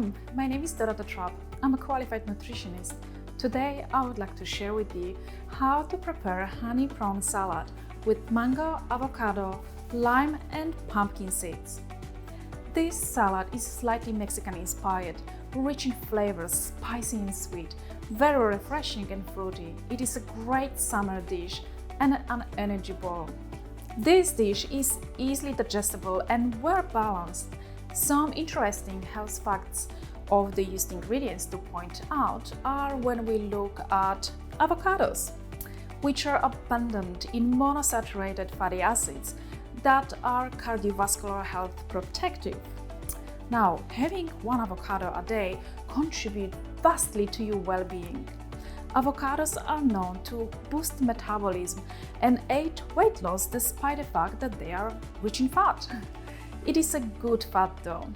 Welcome! My name is Dorota Trupp. I'm a qualified nutritionist. Today I would like to share with you how to prepare a honey prawn salad with mango, avocado, lime and pumpkin seeds. This salad is slightly Mexican inspired, rich in flavors, spicy and sweet, very refreshing and fruity. It is a great summer dish and an energy ball. This dish is easily digestible and well balanced. Some interesting health facts of the used ingredients to point out are when we look at avocados, which are abundant in monosaturated fatty acids that are cardiovascular health protective. Now, having one avocado a day contributes vastly to your well-being. Avocados are known to boost metabolism and aid weight loss despite the fact that they are rich in fat. It is a good fat though.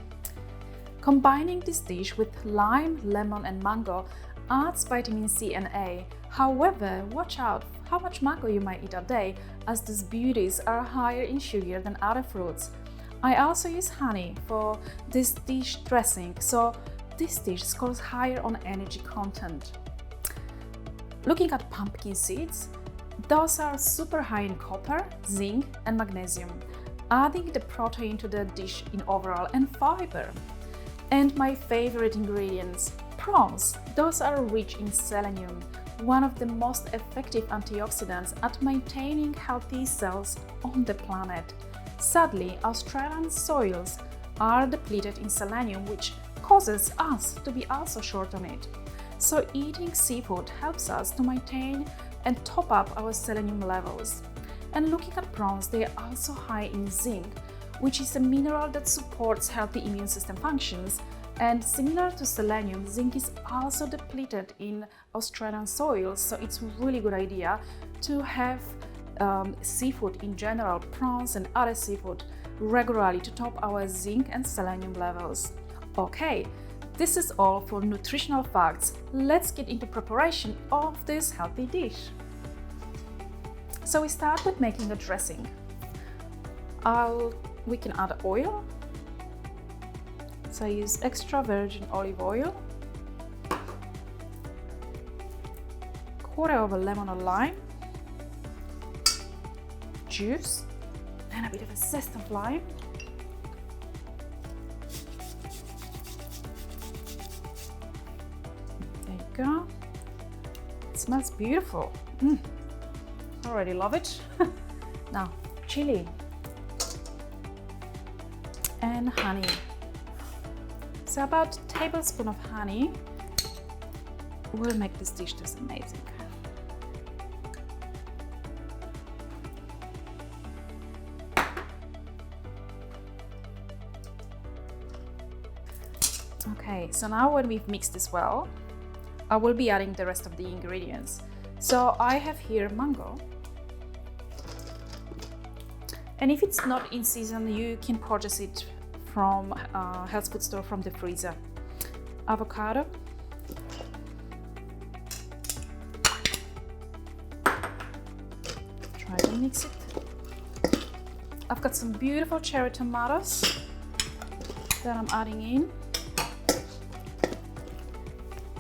Combining this dish with lime, lemon and mango adds vitamin C and A. However, watch out how much mango you might eat a day, as these beauties are higher in sugar than other fruits. I also use honey for this dish dressing, so this dish scores higher on energy content. Looking at pumpkin seeds, those are super high in copper, zinc and magnesium, adding the protein to the dish in overall and fiber. And my favorite ingredients, prawns. Those are rich in selenium, one of the most effective antioxidants at maintaining healthy cells on the planet. Sadly, Australian soils are depleted in selenium, which causes us to be also short on it. So eating seafood helps us to maintain and top up our selenium levels. And looking at prawns, they are also high in zinc, which is a mineral that supports healthy immune system functions. And similar to selenium, zinc is also depleted in Australian soils, so it's a really good idea to have seafood in general, prawns and other seafood, regularly to top our zinc and selenium levels. Okay, this is all for nutritional facts. Let's get into preparation of this healthy dish. So we start with making a dressing. We can add oil. So I use extra virgin olive oil, quarter of a lemon or lime, juice, and a bit of a zest of lime. There you go. It smells beautiful. I already love it. Now, chili and honey. So about a tablespoon of honey will make this dish just amazing. Okay, so now when we've mixed this well, I will be adding the rest of the ingredients. So I have here mango. And if it's not in season, you can purchase it from a health food store from the freezer. Avocado. Try to mix it. I've got some beautiful cherry tomatoes that I'm adding in.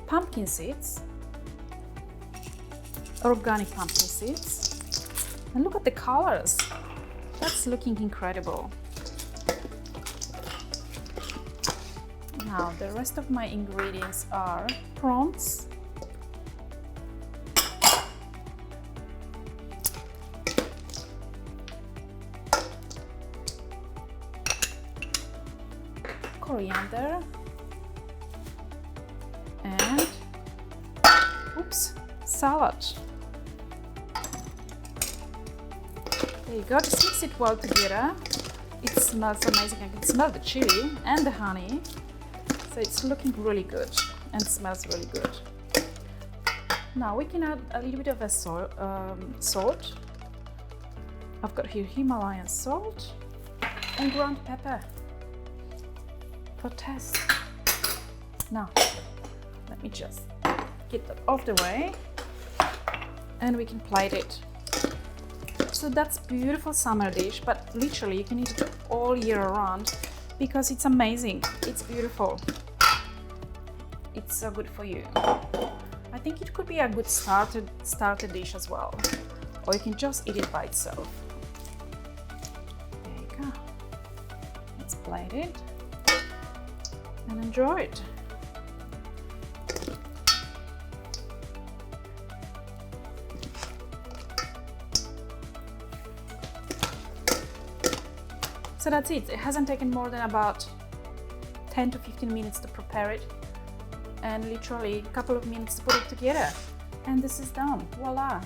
Pumpkin seeds. Organic pumpkin seeds. And look at the colors. That's looking incredible. Now the rest of my ingredients are prawns, coriander, and salad. There you go, just mix it well together. It smells amazing. I can smell the chili and the honey. So it's looking really good and smells really good. Now we can add a little bit of a salt. I've got here Himalayan salt and ground pepper for taste. Now, let me just get that off the way and we can plate it. So that's beautiful summer dish, but literally you can eat it all year round because it's amazing. It's beautiful. it's so good for you. I think it could be a good starter dish as well, or you can just eat it by itself. There you go. Let's plate it and enjoy it. So that's it. It hasn't taken more than about 10 to 15 minutes to prepare it, and literally a couple of minutes to put it together. And this is done. Voila!